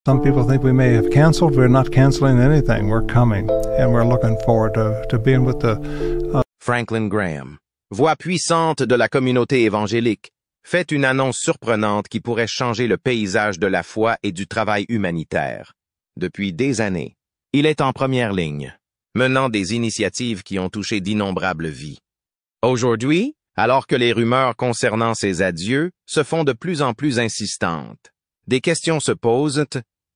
Some people think we may have canceled. We're not canceling anything. We're coming, and we're looking forward to being with the... Franklin Graham, voix puissante de la communauté évangélique, fait une annonce surprenante qui pourrait changer le paysage de la foi et du travail humanitaire. Depuis des années, il est en première ligne, menant des initiatives qui ont touché d'innombrables vies. Aujourd'hui, alors que les rumeurs concernant ses adieux se font de plus en plus insistantes, des questions se posent.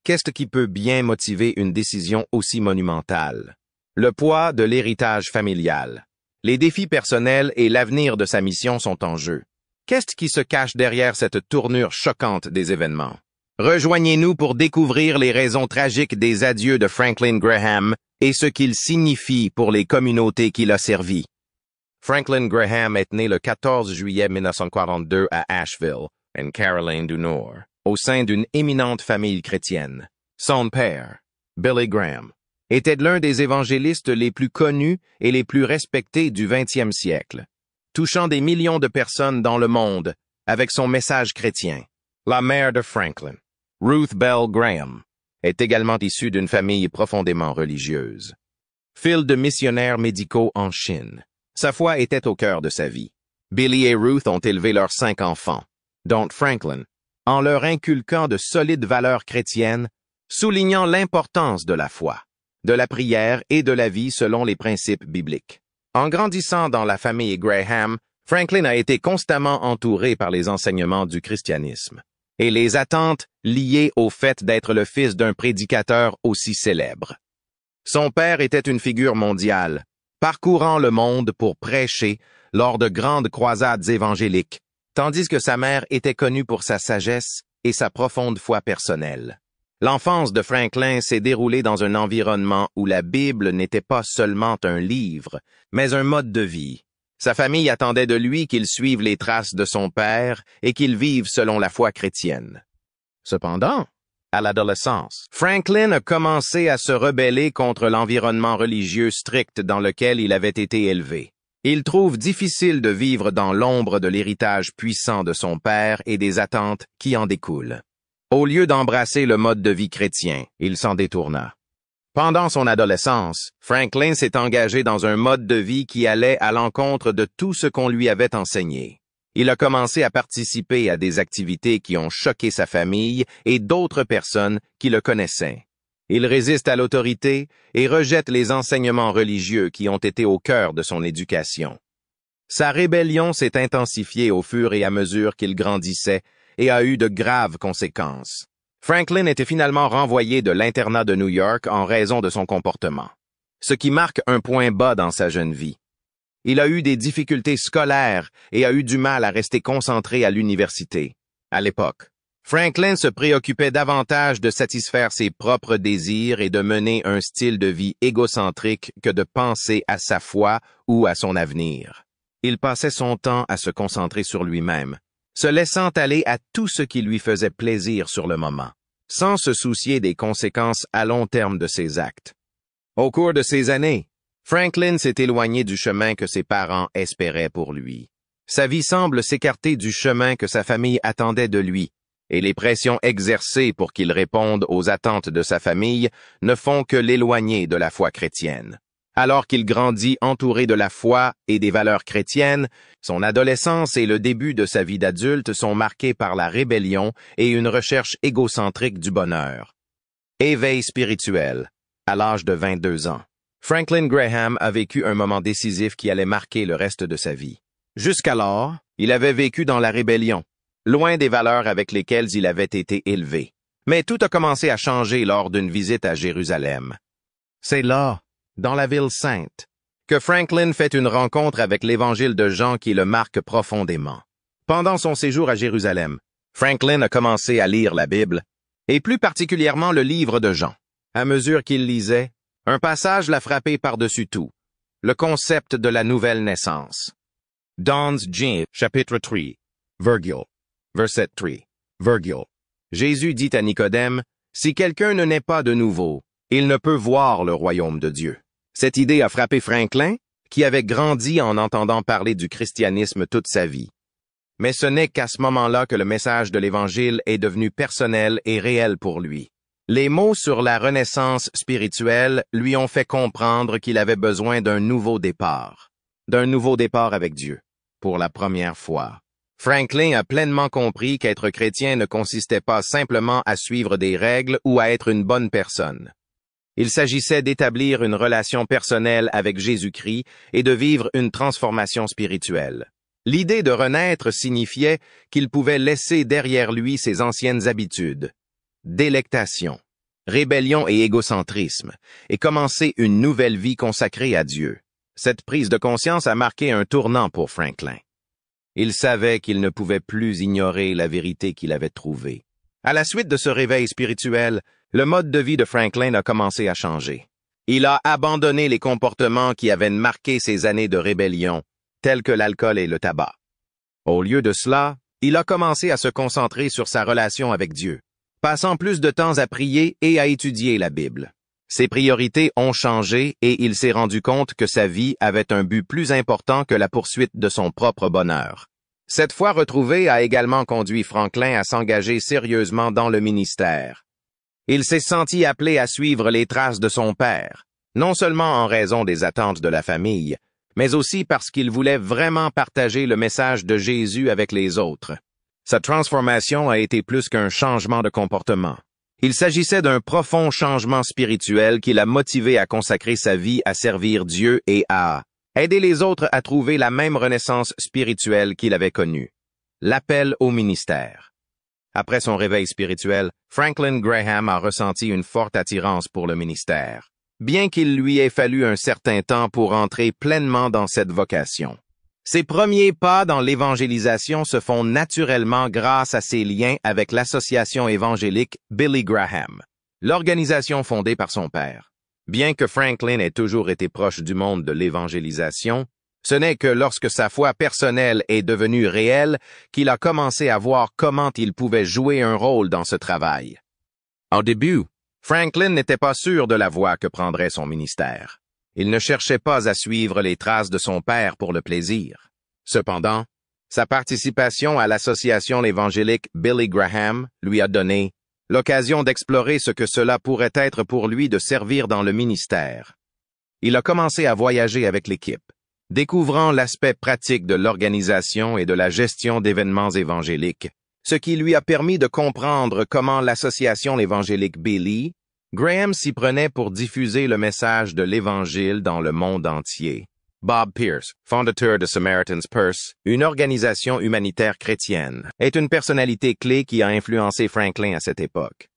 Qu'est-ce qui peut bien motiver une décision aussi monumentale? Le poids de l'héritage familial. Les défis personnels et l'avenir de sa mission sont en jeu. Qu'est-ce qui se cache derrière cette tournure choquante des événements? Rejoignez-nous pour découvrir les raisons tragiques des adieux de Franklin Graham et ce qu'il signifie pour les communautés qu'il a servies. Franklin Graham est né le 14 juillet 1942 à Asheville, en Caroline du Nord, au sein d'une éminente famille chrétienne. Son père, Billy Graham, était l'un des évangélistes les plus connus et les plus respectés du 20e siècle, touchant des millions de personnes dans le monde avec son message chrétien. La mère de Franklin, Ruth Bell Graham, est également issue d'une famille profondément religieuse. Fille de missionnaires médicaux en Chine, sa foi était au cœur de sa vie. Billy et Ruth ont élevé leurs 5 enfants, dont Franklin, en leur inculquant de solides valeurs chrétiennes, soulignant l'importance de la foi, de la prière et de la vie selon les principes bibliques. En grandissant dans la famille Graham, Franklin a été constamment entouré par les enseignements du christianisme et les attentes liées au fait d'être le fils d'un prédicateur aussi célèbre. Son père était une figure mondiale, parcourant le monde pour prêcher lors de grandes croisades évangéliques, tandis que sa mère était connue pour sa sagesse et sa profonde foi personnelle. L'enfance de Franklin s'est déroulée dans un environnement où la Bible n'était pas seulement un livre, mais un mode de vie. Sa famille attendait de lui qu'il suive les traces de son père et qu'il vive selon la foi chrétienne. Cependant, à l'adolescence, Franklin a commencé à se rebeller contre l'environnement religieux strict dans lequel il avait été élevé. Il trouve difficile de vivre dans l'ombre de l'héritage puissant de son père et des attentes qui en découlent. Au lieu d'embrasser le mode de vie chrétien, il s'en détourna. Pendant son adolescence, Franklin s'est engagé dans un mode de vie qui allait à l'encontre de tout ce qu'on lui avait enseigné. Il a commencé à participer à des activités qui ont choqué sa famille et d'autres personnes qui le connaissaient. Il résiste à l'autorité et rejette les enseignements religieux qui ont été au cœur de son éducation. Sa rébellion s'est intensifiée au fur et à mesure qu'il grandissait et a eu de graves conséquences. Franklin était finalement renvoyé de l'internat de New York en raison de son comportement, ce qui marque un point bas dans sa jeune vie. Il a eu des difficultés scolaires et a eu du mal à rester concentré à l'université. À l'époque, Franklin se préoccupait davantage de satisfaire ses propres désirs et de mener un style de vie égocentrique que de penser à sa foi ou à son avenir. Il passait son temps à se concentrer sur lui-même, se laissant aller à tout ce qui lui faisait plaisir sur le moment, sans se soucier des conséquences à long terme de ses actes. Au cours de ces années, Franklin s'est éloigné du chemin que ses parents espéraient pour lui. Sa vie semble s'écarter du chemin que sa famille attendait de lui, et les pressions exercées pour qu'il réponde aux attentes de sa famille ne font que l'éloigner de la foi chrétienne. Alors qu'il grandit entouré de la foi et des valeurs chrétiennes, son adolescence et le début de sa vie d'adulte sont marqués par la rébellion et une recherche égocentrique du bonheur. Éveil spirituel, à l'âge de 22 ans. Franklin Graham a vécu un moment décisif qui allait marquer le reste de sa vie. Jusqu'alors, il avait vécu dans la rébellion, loin des valeurs avec lesquelles il avait été élevé. Mais tout a commencé à changer lors d'une visite à Jérusalem. C'est là, dans la ville sainte, que Franklin fait une rencontre avec l'Évangile de Jean qui le marque profondément. Pendant son séjour à Jérusalem, Franklin a commencé à lire la Bible, et plus particulièrement le livre de Jean. À mesure qu'il lisait, un passage l'a frappé par-dessus tout, le concept de la nouvelle naissance. Dans Jean, chapitre 3, verset 3, Jésus dit à Nicodème, « Si quelqu'un ne naît pas de nouveau, il ne peut voir le royaume de Dieu. » Cette idée a frappé Franklin, qui avait grandi en entendant parler du christianisme toute sa vie. Mais ce n'est qu'à ce moment-là que le message de l'Évangile est devenu personnel et réel pour lui. Les mots sur la renaissance spirituelle lui ont fait comprendre qu'il avait besoin d'un nouveau départ avec Dieu, pour la première fois. Franklin a pleinement compris qu'être chrétien ne consistait pas simplement à suivre des règles ou à être une bonne personne. Il s'agissait d'établir une relation personnelle avec Jésus-Christ et de vivre une transformation spirituelle. L'idée de renaître signifiait qu'il pouvait laisser derrière lui ses anciennes habitudes, délectation, rébellion et égocentrisme, et commencer une nouvelle vie consacrée à Dieu. Cette prise de conscience a marqué un tournant pour Franklin. Il savait qu'il ne pouvait plus ignorer la vérité qu'il avait trouvée. À la suite de ce réveil spirituel, le mode de vie de Franklin a commencé à changer. Il a abandonné les comportements qui avaient marqué ses années de rébellion, tels que l'alcool et le tabac. Au lieu de cela, il a commencé à se concentrer sur sa relation avec Dieu, passant plus de temps à prier et à étudier la Bible. Ses priorités ont changé et il s'est rendu compte que sa vie avait un but plus important que la poursuite de son propre bonheur. Cette foi retrouvée a également conduit Franklin à s'engager sérieusement dans le ministère. Il s'est senti appelé à suivre les traces de son père, non seulement en raison des attentes de la famille, mais aussi parce qu'il voulait vraiment partager le message de Jésus avec les autres. Sa transformation a été plus qu'un changement de comportement. Il s'agissait d'un profond changement spirituel qui l'a motivé à consacrer sa vie à servir Dieu et à aider les autres à trouver la même renaissance spirituelle qu'il avait connue. L'appel au ministère. Après son réveil spirituel, Franklin Graham a ressenti une forte attirance pour le ministère, bien qu'il lui ait fallu un certain temps pour entrer pleinement dans cette vocation. Ses premiers pas dans l'évangélisation se font naturellement grâce à ses liens avec l'association évangélique Billy Graham, l'organisation fondée par son père. Bien que Franklin ait toujours été proche du monde de l'évangélisation, ce n'est que lorsque sa foi personnelle est devenue réelle qu'il a commencé à voir comment il pouvait jouer un rôle dans ce travail. Au début, Franklin n'était pas sûr de la voie que prendrait son ministère. Il ne cherchait pas à suivre les traces de son père pour le plaisir. Cependant, sa participation à l'association évangélique Billy Graham lui a donné l'occasion d'explorer ce que cela pourrait être pour lui de servir dans le ministère. Il a commencé à voyager avec l'équipe, découvrant l'aspect pratique de l'organisation et de la gestion d'événements évangéliques, ce qui lui a permis de comprendre comment l'association évangélique Billy Graham s'y prenait pour diffuser le message de l'Évangile dans le monde entier. Bob Pierce, fondateur de Samaritan's Purse, une organisation humanitaire chrétienne, est une personnalité clé qui a influencé Franklin à cette époque.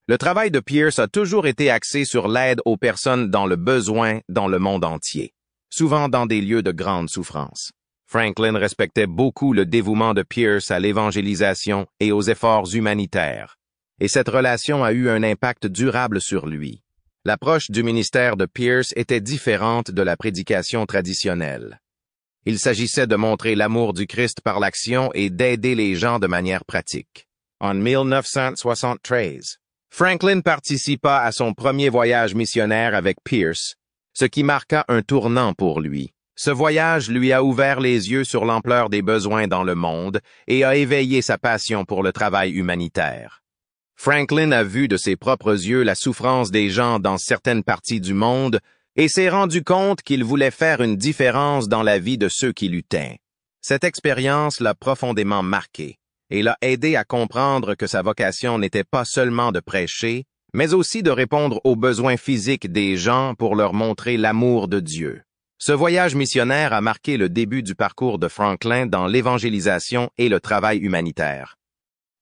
Le travail de Pierce a toujours été axé sur l'aide aux personnes dans le besoin dans le monde entier, souvent dans des lieux de grande souffrance. Franklin respectait beaucoup le dévouement de Pierce à l'évangélisation et aux efforts humanitaires, et cette relation a eu un impact durable sur lui. L'approche du ministère de Pierce était différente de la prédication traditionnelle. Il s'agissait de montrer l'amour du Christ par l'action et d'aider les gens de manière pratique. En 1973, Franklin participa à son premier voyage missionnaire avec Pierce, ce qui marqua un tournant pour lui. Ce voyage lui a ouvert les yeux sur l'ampleur des besoins dans le monde et a éveillé sa passion pour le travail humanitaire. Franklin a vu de ses propres yeux la souffrance des gens dans certaines parties du monde et s'est rendu compte qu'il voulait faire une différence dans la vie de ceux qui luttaient. Cette expérience l'a profondément marqué et l'a aidé à comprendre que sa vocation n'était pas seulement de prêcher, mais aussi de répondre aux besoins physiques des gens pour leur montrer l'amour de Dieu. Ce voyage missionnaire a marqué le début du parcours de Franklin dans l'évangélisation et le travail humanitaire.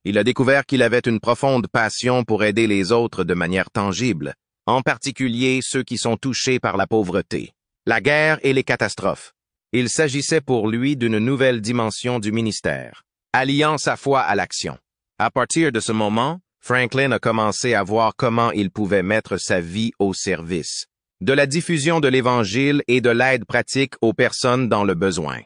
Il a découvert qu'il avait une profonde passion pour aider les autres de manière tangible, en particulier ceux qui sont touchés par la pauvreté, la guerre et les catastrophes. Il s'agissait pour lui d'une nouvelle dimension du ministère, alliant sa foi à l'action. À partir de ce moment, Franklin a commencé à voir comment il pouvait mettre sa vie au service de la diffusion de l'Évangile et de l'aide pratique aux personnes dans le besoin.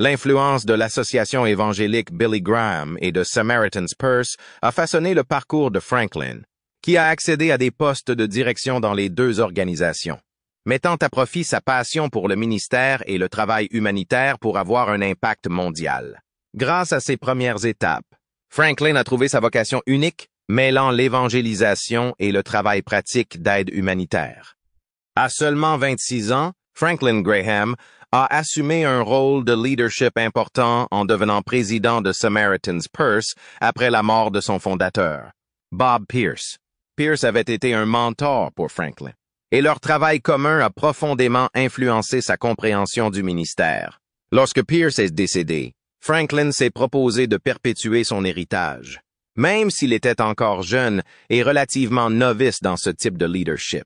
L'influence de l'association évangélique Billy Graham et de Samaritan's Purse a façonné le parcours de Franklin, qui a accédé à des postes de direction dans les deux organisations, mettant à profit sa passion pour le ministère et le travail humanitaire pour avoir un impact mondial. Grâce à ces premières étapes, Franklin a trouvé sa vocation unique mêlant l'évangélisation et le travail pratique d'aide humanitaire. À seulement 26 ans, Franklin Graham a assumé un rôle de leadership important en devenant président de Samaritan's Purse après la mort de son fondateur, Bob Pierce. Pierce avait été un mentor pour Franklin, et leur travail commun a profondément influencé sa compréhension du ministère. Lorsque Pierce est décédé, Franklin s'est proposé de perpétuer son héritage, même s'il était encore jeune et relativement novice dans ce type de leadership.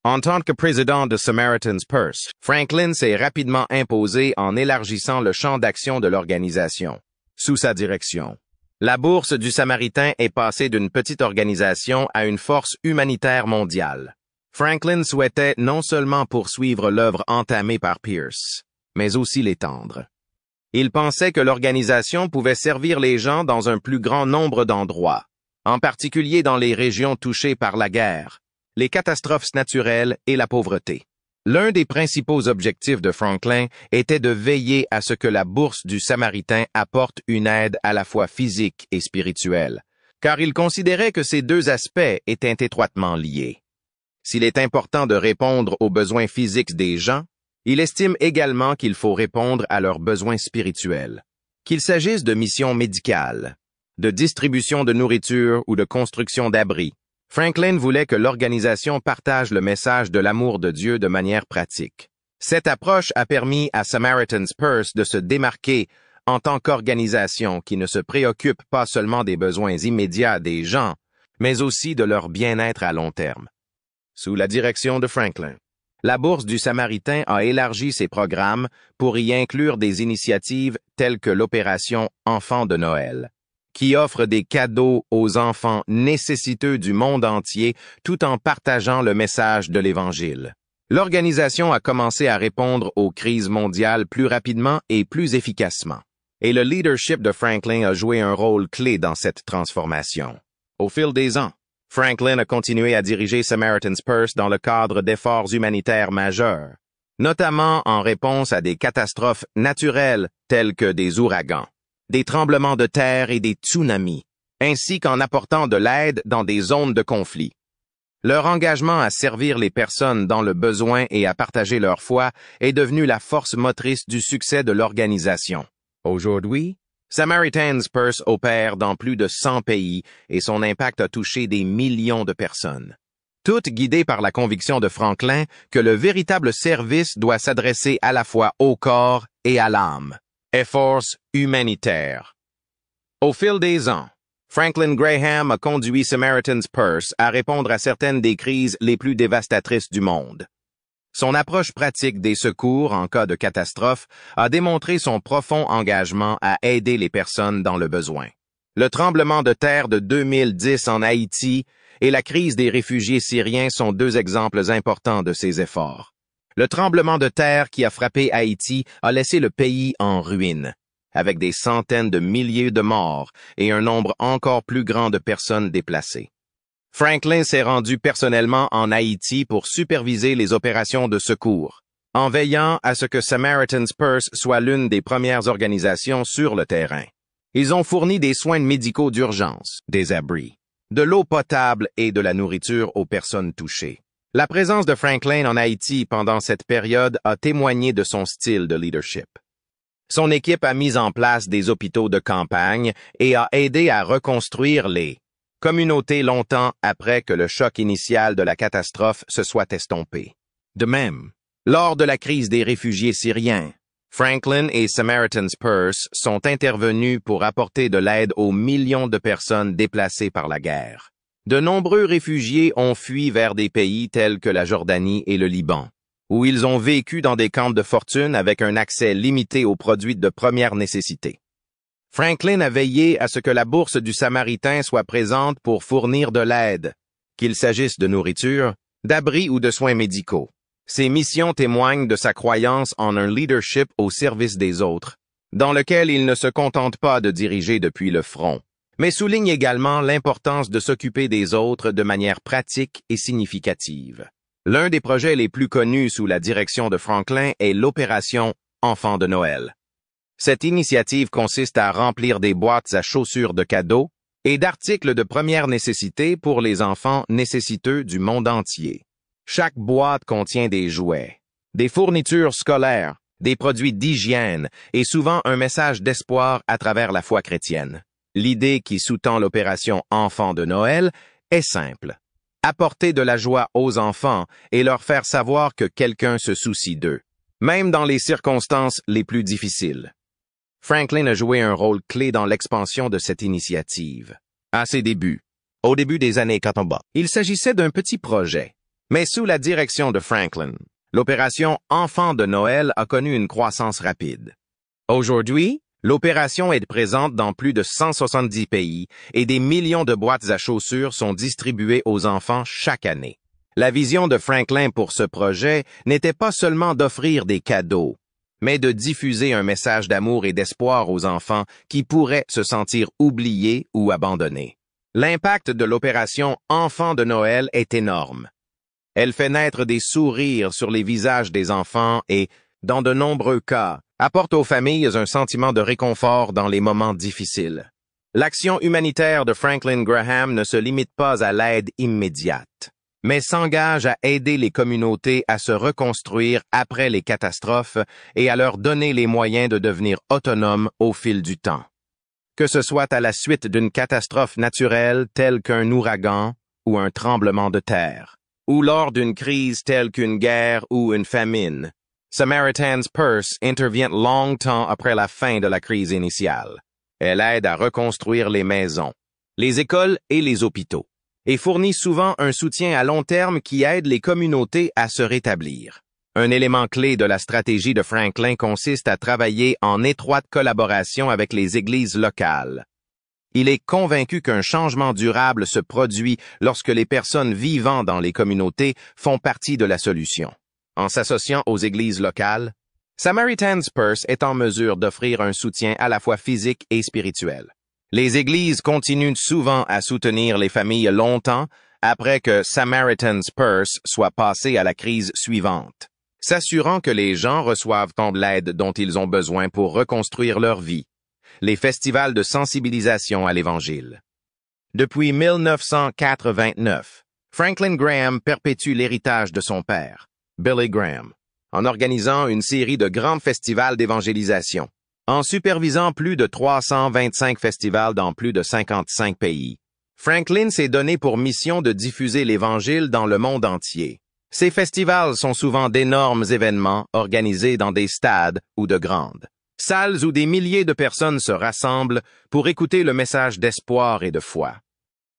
En tant que président de Samaritan's Purse, Franklin s'est rapidement imposé en élargissant le champ d'action de l'organisation. Sous sa direction, la Bourse du Samaritain est passée d'une petite organisation à une force humanitaire mondiale. Franklin souhaitait non seulement poursuivre l'œuvre entamée par Pierce, mais aussi l'étendre. Il pensait que l'organisation pouvait servir les gens dans un plus grand nombre d'endroits, en particulier dans les régions touchées par la guerre, les catastrophes naturelles et la pauvreté. L'un des principaux objectifs de Franklin était de veiller à ce que la Bourse du Samaritain apporte une aide à la fois physique et spirituelle, car il considérait que ces deux aspects étaient étroitement liés. S'il est important de répondre aux besoins physiques des gens, il estime également qu'il faut répondre à leurs besoins spirituels. Qu'il s'agisse de missions médicales, de distribution de nourriture ou de construction d'abris, Franklin voulait que l'organisation partage le message de l'amour de Dieu de manière pratique. Cette approche a permis à Samaritan's Purse de se démarquer en tant qu'organisation qui ne se préoccupe pas seulement des besoins immédiats des gens, mais aussi de leur bien-être à long terme. Sous la direction de Franklin, la Bourse du Samaritain a élargi ses programmes pour y inclure des initiatives telles que l'opération Enfants de Noël, qui offre des cadeaux aux enfants nécessiteux du monde entier tout en partageant le message de l'Évangile. L'organisation a commencé à répondre aux crises mondiales plus rapidement et plus efficacement, et le leadership de Franklin a joué un rôle clé dans cette transformation. Au fil des ans, Franklin a continué à diriger Samaritan's Purse dans le cadre d'efforts humanitaires majeurs, notamment en réponse à des catastrophes naturelles telles que des ouragans, des tremblements de terre et des tsunamis, ainsi qu'en apportant de l'aide dans des zones de conflit. Leur engagement à servir les personnes dans le besoin et à partager leur foi est devenu la force motrice du succès de l'organisation. Aujourd'hui, Samaritan's Purse opère dans plus de 100 pays et son impact a touché des millions de personnes. Toutes guidées par la conviction de Franklin que le véritable service doit s'adresser à la fois au corps et à l'âme. Efforts humanitaires. Au fil des ans, Franklin Graham a conduit Samaritan's Purse à répondre à certaines des crises les plus dévastatrices du monde. Son approche pratique des secours en cas de catastrophe a démontré son profond engagement à aider les personnes dans le besoin. Le tremblement de terre de 2010 en Haïti et la crise des réfugiés syriens sont deux exemples importants de ces efforts. Le tremblement de terre qui a frappé Haïti a laissé le pays en ruine, avec des centaines de milliers de morts et un nombre encore plus grand de personnes déplacées. Franklin s'est rendu personnellement en Haïti pour superviser les opérations de secours, en veillant à ce que Samaritan's Purse soit l'une des premières organisations sur le terrain. Ils ont fourni des soins médicaux d'urgence, des abris, de l'eau potable et de la nourriture aux personnes touchées. La présence de Franklin en Haïti pendant cette période a témoigné de son style de leadership. Son équipe a mis en place des hôpitaux de campagne et a aidé à reconstruire les communautés longtemps après que le choc initial de la catastrophe se soit estompé. De même, lors de la crise des réfugiés syriens, Franklin et Samaritan's Purse sont intervenus pour apporter de l'aide aux millions de personnes déplacées par la guerre. De nombreux réfugiés ont fui vers des pays tels que la Jordanie et le Liban, où ils ont vécu dans des camps de fortune avec un accès limité aux produits de première nécessité. Franklin a veillé à ce que la Bourse du Samaritain soit présente pour fournir de l'aide, qu'il s'agisse de nourriture, d'abris ou de soins médicaux. Ses missions témoignent de sa croyance en un leadership au service des autres, dans lequel il ne se contente pas de diriger depuis le front, mais souligne également l'importance de s'occuper des autres de manière pratique et significative. L'un des projets les plus connus sous la direction de Franklin est l'opération Enfants de Noël. Cette initiative consiste à remplir des boîtes à chaussures de cadeaux et d'articles de première nécessité pour les enfants nécessiteux du monde entier. Chaque boîte contient des jouets, des fournitures scolaires, des produits d'hygiène et souvent un message d'espoir à travers la foi chrétienne. L'idée qui sous-tend l'opération Enfants de Noël est simple. Apporter de la joie aux enfants et leur faire savoir que quelqu'un se soucie d'eux, même dans les circonstances les plus difficiles. Franklin a joué un rôle clé dans l'expansion de cette initiative. À ses débuts, au début des années 80, il s'agissait d'un petit projet, mais sous la direction de Franklin, l'opération Enfants de Noël a connu une croissance rapide. Aujourd'hui, l'opération est présente dans plus de 170 pays et des millions de boîtes à chaussures sont distribuées aux enfants chaque année. La vision de Franklin pour ce projet n'était pas seulement d'offrir des cadeaux, mais de diffuser un message d'amour et d'espoir aux enfants qui pourraient se sentir oubliés ou abandonnés. L'impact de l'opération Enfants de Noël est énorme. Elle fait naître des sourires sur les visages des enfants et, dans de nombreux cas, apporte aux familles un sentiment de réconfort dans les moments difficiles. L'action humanitaire de Franklin Graham ne se limite pas à l'aide immédiate, mais s'engage à aider les communautés à se reconstruire après les catastrophes et à leur donner les moyens de devenir autonomes au fil du temps. Que ce soit à la suite d'une catastrophe naturelle telle qu'un ouragan ou un tremblement de terre, ou lors d'une crise telle qu'une guerre ou une famine, Samaritan's Purse intervient longtemps après la fin de la crise initiale. Elle aide à reconstruire les maisons, les écoles et les hôpitaux, et fournit souvent un soutien à long terme qui aide les communautés à se rétablir. Un élément clé de la stratégie de Franklin consiste à travailler en étroite collaboration avec les églises locales. Il est convaincu qu'un changement durable se produit lorsque les personnes vivant dans les communautés font partie de la solution. En s'associant aux églises locales, Samaritan's Purse est en mesure d'offrir un soutien à la fois physique et spirituel. Les églises continuent souvent à soutenir les familles longtemps après que Samaritan's Purse soit passé à la crise suivante, s'assurant que les gens reçoivent l'aide dont ils ont besoin pour reconstruire leur vie. Les festivals de sensibilisation à l'Évangile. Depuis 1989, Franklin Graham perpétue l'héritage de son père, Billy Graham, en organisant une série de grands festivals d'évangélisation, en supervisant plus de 325 festivals dans plus de 55 pays. Franklin s'est donné pour mission de diffuser l'Évangile dans le monde entier. Ces festivals sont souvent d'énormes événements organisés dans des stades ou de grandes salles où des milliers de personnes se rassemblent pour écouter le message d'espoir et de foi.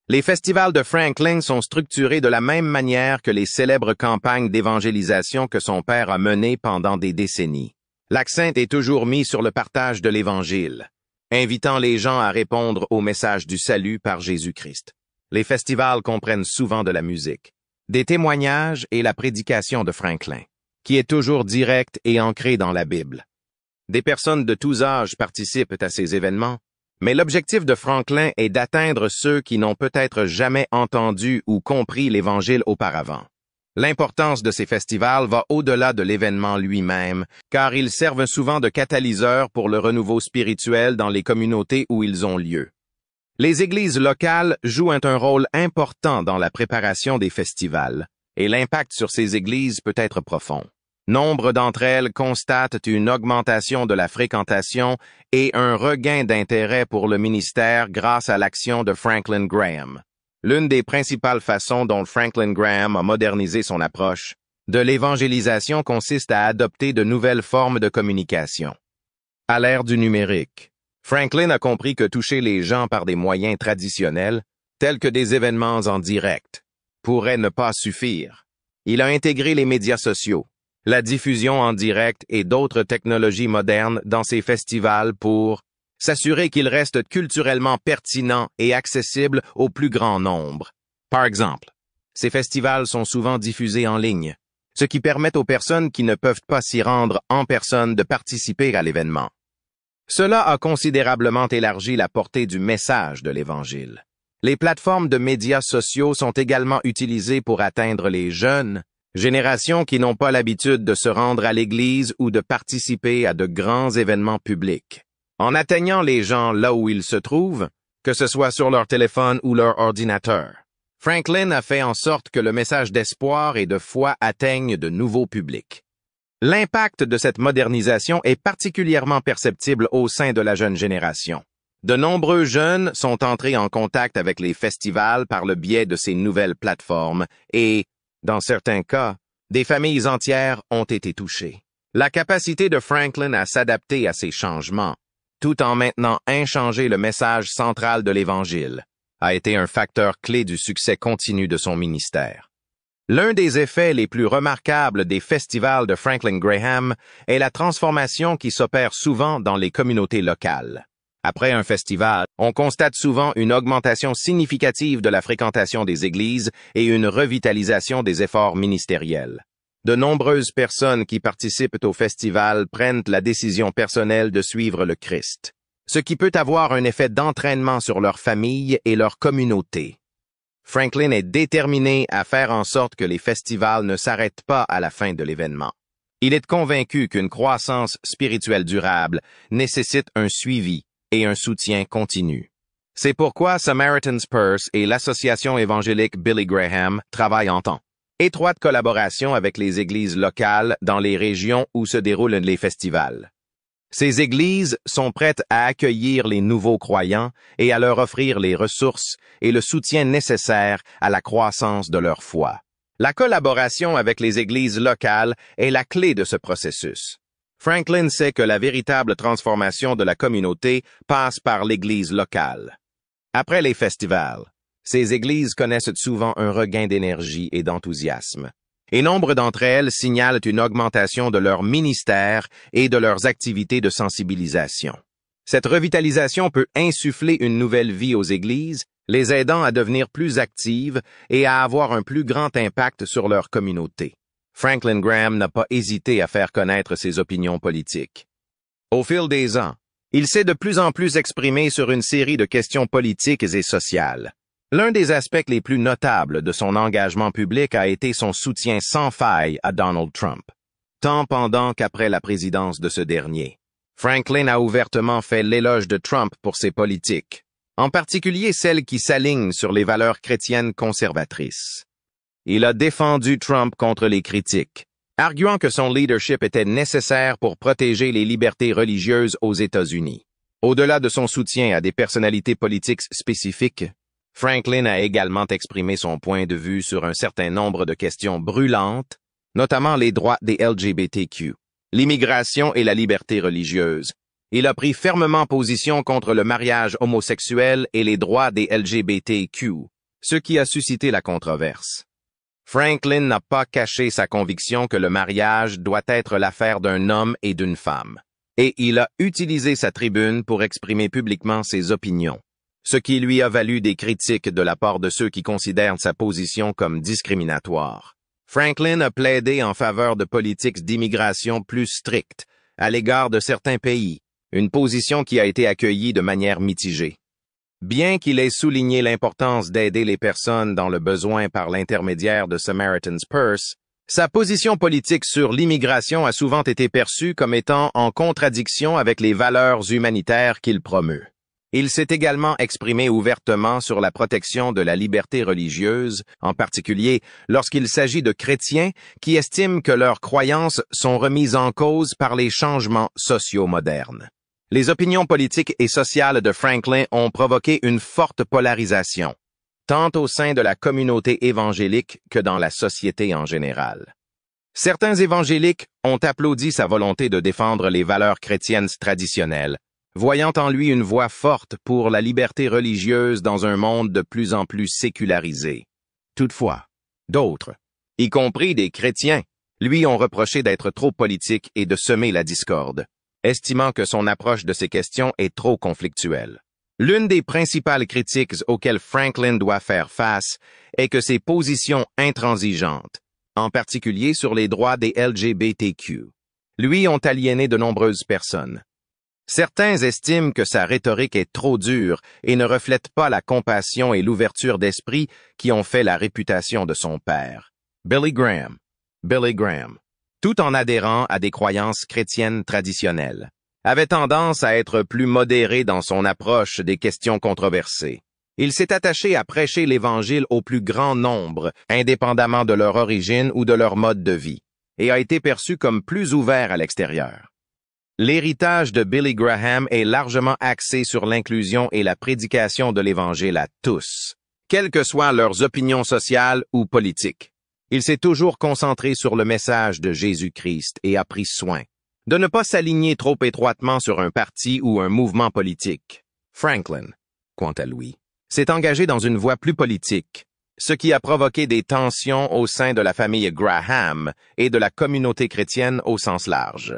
Les festivals de Franklin sont structurés de la même manière que les célèbres campagnes d'évangélisation que son père a menées pendant des décennies. L'accent est toujours mis sur le partage de l'Évangile, invitant les gens à répondre au message du salut par Jésus-Christ. Les festivals comprennent souvent de la musique, des témoignages et la prédication de Franklin, qui est toujours directe et ancrée dans la Bible. Des personnes de tous âges participent à ces événements, mais l'objectif de Franklin est d'atteindre ceux qui n'ont peut-être jamais entendu ou compris l'Évangile auparavant. L'importance de ces festivals va au-delà de l'événement lui-même, car ils servent souvent de catalyseur pour le renouveau spirituel dans les communautés où ils ont lieu. Les églises locales jouent un rôle important dans la préparation des festivals, et l'impact sur ces églises peut être profond. Nombre d'entre elles constatent une augmentation de la fréquentation et un regain d'intérêt pour le ministère grâce à l'action de Franklin Graham. L'une des principales façons dont Franklin Graham a modernisé son approche de l'évangélisation consiste à adopter de nouvelles formes de communication. À l'ère du numérique, Franklin a compris que toucher les gens par des moyens traditionnels, tels que des événements en direct, pourrait ne pas suffire. Il a intégré les médias sociaux, la diffusion en direct et d'autres technologies modernes dans ses festivals pour s'assurer qu'ils restent culturellement pertinents et accessibles au plus grand nombre. Par exemple, ces festivals sont souvent diffusés en ligne, ce qui permet aux personnes qui ne peuvent pas s'y rendre en personne de participer à l'événement. Cela a considérablement élargi la portée du message de l'Évangile. Les plateformes de médias sociaux sont également utilisées pour atteindre les jeunes, générations qui n'ont pas l'habitude de se rendre à l'église ou de participer à de grands événements publics. En atteignant les gens là où ils se trouvent, que ce soit sur leur téléphone ou leur ordinateur. Franklin a fait en sorte que le message d'espoir et de foi atteigne de nouveaux publics. L'impact de cette modernisation est particulièrement perceptible au sein de la jeune génération. De nombreux jeunes sont entrés en contact avec les festivals par le biais de ces nouvelles plateformes et, dans certains cas, des familles entières ont été touchées. La capacité de Franklin à s'adapter à ces changements, tout en maintenant inchangé le message central de l'Évangile, a été un facteur clé du succès continu de son ministère. L'un des effets les plus remarquables des festivals de Franklin Graham est la transformation qui s'opère souvent dans les communautés locales. Après un festival, on constate souvent une augmentation significative de la fréquentation des églises et une revitalisation des efforts ministériels. De nombreuses personnes qui participent au festival prennent la décision personnelle de suivre le Christ, ce qui peut avoir un effet d'entraînement sur leur famille et leur communauté. Franklin est déterminé à faire en sorte que les festivals ne s'arrêtent pas à la fin de l'événement. Il est convaincu qu'une croissance spirituelle durable nécessite un suivi et un soutien continu. C'est pourquoi Samaritan's Purse et l'association évangélique Billy Graham travaillent en étroite collaboration avec les églises locales dans les régions où se déroulent les festivals. Ces églises sont prêtes à accueillir les nouveaux croyants et à leur offrir les ressources et le soutien nécessaires à la croissance de leur foi. La collaboration avec les églises locales est la clé de ce processus. Franklin sait que la véritable transformation de la communauté passe par l'église locale. Après les festivals, ces églises connaissent souvent un regain d'énergie et d'enthousiasme, et nombre d'entre elles signalent une augmentation de leur ministère et de leurs activités de sensibilisation. Cette revitalisation peut insuffler une nouvelle vie aux églises, les aidant à devenir plus actives et à avoir un plus grand impact sur leur communauté. Franklin Graham n'a pas hésité à faire connaître ses opinions politiques. Au fil des ans, il s'est de plus en plus exprimé sur une série de questions politiques et sociales. L'un des aspects les plus notables de son engagement public a été son soutien sans faille à Donald Trump, tant pendant qu'après la présidence de ce dernier. Franklin a ouvertement fait l'éloge de Trump pour ses politiques, en particulier celles qui s'alignent sur les valeurs chrétiennes conservatrices. Il a défendu Trump contre les critiques, arguant que son leadership était nécessaire pour protéger les libertés religieuses aux États-Unis. Au-delà de son soutien à des personnalités politiques spécifiques, Franklin a également exprimé son point de vue sur un certain nombre de questions brûlantes, notamment les droits des LGBTQ, l'immigration et la liberté religieuse. Il a pris fermement position contre le mariage homosexuel et les droits des LGBTQ, ce qui a suscité la controverse. Franklin n'a pas caché sa conviction que le mariage doit être l'affaire d'un homme et d'une femme, et il a utilisé sa tribune pour exprimer publiquement ses opinions, ce qui lui a valu des critiques de la part de ceux qui considèrent sa position comme discriminatoire. Franklin a plaidé en faveur de politiques d'immigration plus strictes à l'égard de certains pays, une position qui a été accueillie de manière mitigée. Bien qu'il ait souligné l'importance d'aider les personnes dans le besoin par l'intermédiaire de Samaritan's Purse, sa position politique sur l'immigration a souvent été perçue comme étant en contradiction avec les valeurs humanitaires qu'il promeut. Il s'est également exprimé ouvertement sur la protection de la liberté religieuse, en particulier lorsqu'il s'agit de chrétiens qui estiment que leurs croyances sont remises en cause par les changements sociaux modernes. Les opinions politiques et sociales de Franklin ont provoqué une forte polarisation, tant au sein de la communauté évangélique que dans la société en général. Certains évangéliques ont applaudi sa volonté de défendre les valeurs chrétiennes traditionnelles, voyant en lui une voix forte pour la liberté religieuse dans un monde de plus en plus sécularisé. Toutefois, d'autres, y compris des chrétiens, lui ont reproché d'être trop politique et de semer la discorde, estimant que son approche de ces questions est trop conflictuelle. L'une des principales critiques auxquelles Franklin doit faire face est que ses positions intransigeantes, en particulier sur les droits des LGBTQ, lui ont aliéné de nombreuses personnes. Certains estiment que sa rhétorique est trop dure et ne reflète pas la compassion et l'ouverture d'esprit qui ont fait la réputation de son père, Billy Graham, tout en adhérant à des croyances chrétiennes traditionnelles. avait tendance à être plus modéré dans son approche des questions controversées. Il s'est attaché à prêcher l'Évangile au plus grand nombre, indépendamment de leur origine ou de leur mode de vie, et a été perçu comme plus ouvert à l'extérieur. L'héritage de Billy Graham est largement axé sur l'inclusion et la prédication de l'Évangile à tous, quelles que soient leurs opinions sociales ou politiques. Il s'est toujours concentré sur le message de Jésus-Christ et a pris soin de ne pas s'aligner trop étroitement sur un parti ou un mouvement politique. Franklin, quant à lui, s'est engagé dans une voie plus politique, ce qui a provoqué des tensions au sein de la famille Graham et de la communauté chrétienne au sens large.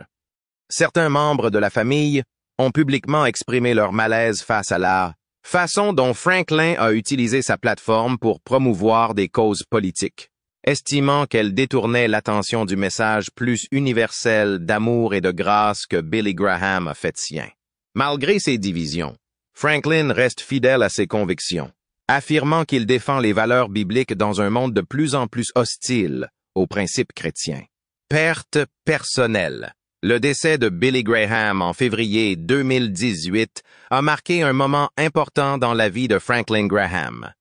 Certains membres de la famille ont publiquement exprimé leur malaise face à la façon dont Franklin a utilisé sa plateforme pour promouvoir des causes politiques, estimant qu'elle détournait l'attention du message plus universel d'amour et de grâce que Billy Graham a fait sien. Malgré ces divisions, Franklin reste fidèle à ses convictions, affirmant qu'il défend les valeurs bibliques dans un monde de plus en plus hostile aux principes chrétiens. Perte personnelle. Le décès de Billy Graham en février 2018 a marqué un moment important dans la vie de Franklin Graham.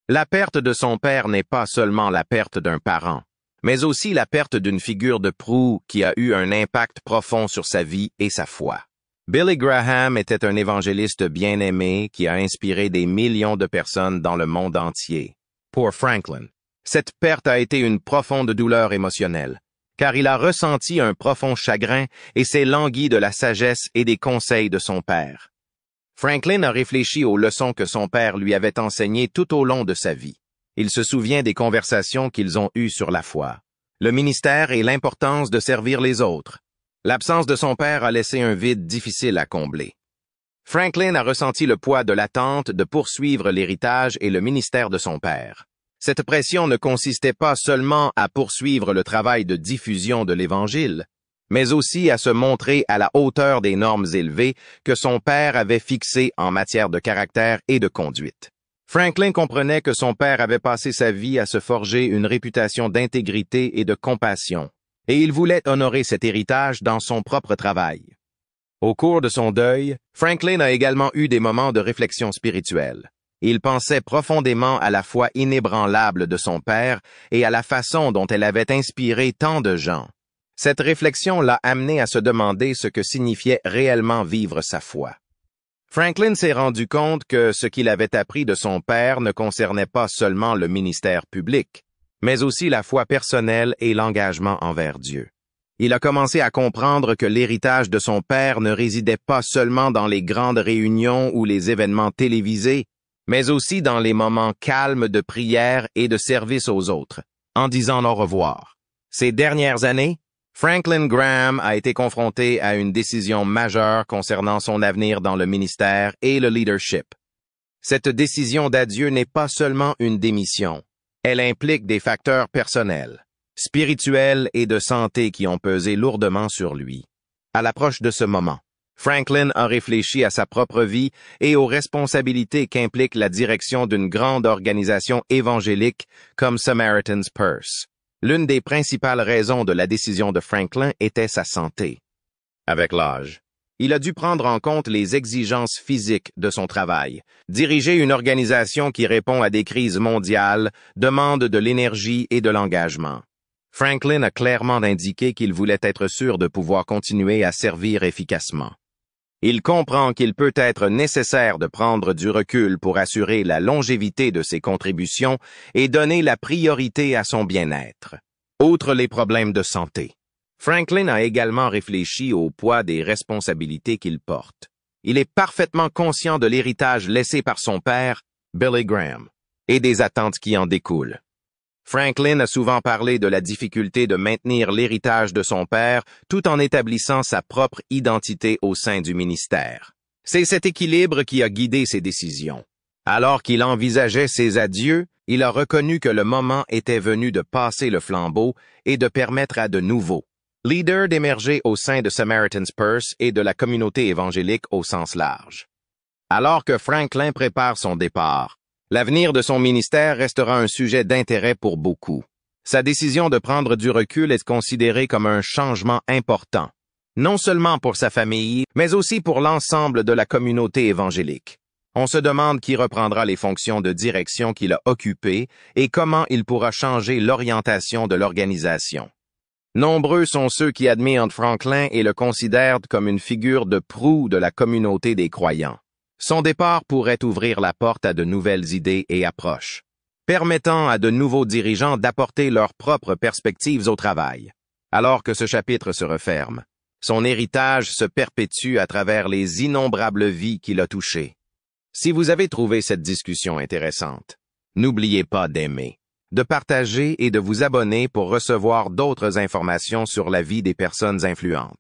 La perte de son père n'est pas seulement la perte d'un parent, mais aussi la perte d'une figure de proue qui a eu un impact profond sur sa vie et sa foi. Billy Graham était un évangéliste bien-aimé qui a inspiré des millions de personnes dans le monde entier. Pour Franklin, cette perte a été une profonde douleur émotionnelle, car il a ressenti un profond chagrin et s'est langui de la sagesse et des conseils de son père. Franklin a réfléchi aux leçons que son père lui avait enseignées tout au long de sa vie. Il se souvient des conversations qu'ils ont eues sur la foi, le ministère et l'importance de servir les autres. L'absence de son père a laissé un vide difficile à combler. Franklin a ressenti le poids de l'attente de poursuivre l'héritage et le ministère de son père. Cette pression ne consistait pas seulement à poursuivre le travail de diffusion de l'Évangile, mais aussi à se montrer à la hauteur des normes élevées que son père avait fixées en matière de caractère et de conduite. Franklin comprenait que son père avait passé sa vie à se forger une réputation d'intégrité et de compassion, et il voulait honorer cet héritage dans son propre travail. Au cours de son deuil, Franklin a également eu des moments de réflexion spirituelle. Il pensait profondément à la foi inébranlable de son père et à la façon dont elle avait inspiré tant de gens. Cette réflexion l'a amené à se demander ce que signifiait réellement vivre sa foi. Franklin s'est rendu compte que ce qu'il avait appris de son père ne concernait pas seulement le ministère public, mais aussi la foi personnelle et l'engagement envers Dieu. Il a commencé à comprendre que l'héritage de son père ne résidait pas seulement dans les grandes réunions ou les événements télévisés, mais aussi dans les moments calmes de prière et de service aux autres, en disant au revoir. Ces dernières années, Franklin Graham a été confronté à une décision majeure concernant son avenir dans le ministère et le leadership. Cette décision d'adieu n'est pas seulement une démission. Elle implique des facteurs personnels, spirituels et de santé qui ont pesé lourdement sur lui. À l'approche de ce moment, Franklin a réfléchi à sa propre vie et aux responsabilités qu'implique la direction d'une grande organisation évangélique comme Samaritan's Purse. L'une des principales raisons de la décision de Franklin était sa santé. Avec l'âge, il a dû prendre en compte les exigences physiques de son travail. Diriger une organisation qui répond à des crises mondiales demande de l'énergie et de l'engagement. Franklin a clairement indiqué qu'il voulait être sûr de pouvoir continuer à servir efficacement. Il comprend qu'il peut être nécessaire de prendre du recul pour assurer la longévité de ses contributions et donner la priorité à son bien-être. Outre les problèmes de santé, Franklin a également réfléchi au poids des responsabilités qu'il porte. Il est parfaitement conscient de l'héritage laissé par son père, Billy Graham, et des attentes qui en découlent. Franklin a souvent parlé de la difficulté de maintenir l'héritage de son père tout en établissant sa propre identité au sein du ministère. C'est cet équilibre qui a guidé ses décisions. Alors qu'il envisageait ses adieux, il a reconnu que le moment était venu de passer le flambeau et de permettre à de nouveaux leaders d'émerger au sein de Samaritan's Purse et de la communauté évangélique au sens large. Alors que Franklin prépare son départ, l'avenir de son ministère restera un sujet d'intérêt pour beaucoup. Sa décision de prendre du recul est considérée comme un changement important, non seulement pour sa famille, mais aussi pour l'ensemble de la communauté évangélique. On se demande qui reprendra les fonctions de direction qu'il a occupées et comment il pourra changer l'orientation de l'organisation. Nombreux sont ceux qui admirent Franklin et le considèrent comme une figure de proue de la communauté des croyants. Son départ pourrait ouvrir la porte à de nouvelles idées et approches, permettant à de nouveaux dirigeants d'apporter leurs propres perspectives au travail. Alors que ce chapitre se referme, son héritage se perpétue à travers les innombrables vies qu'il a touchées. Si vous avez trouvé cette discussion intéressante, n'oubliez pas d'aimer, de partager et de vous abonner pour recevoir d'autres informations sur la vie des personnes influentes.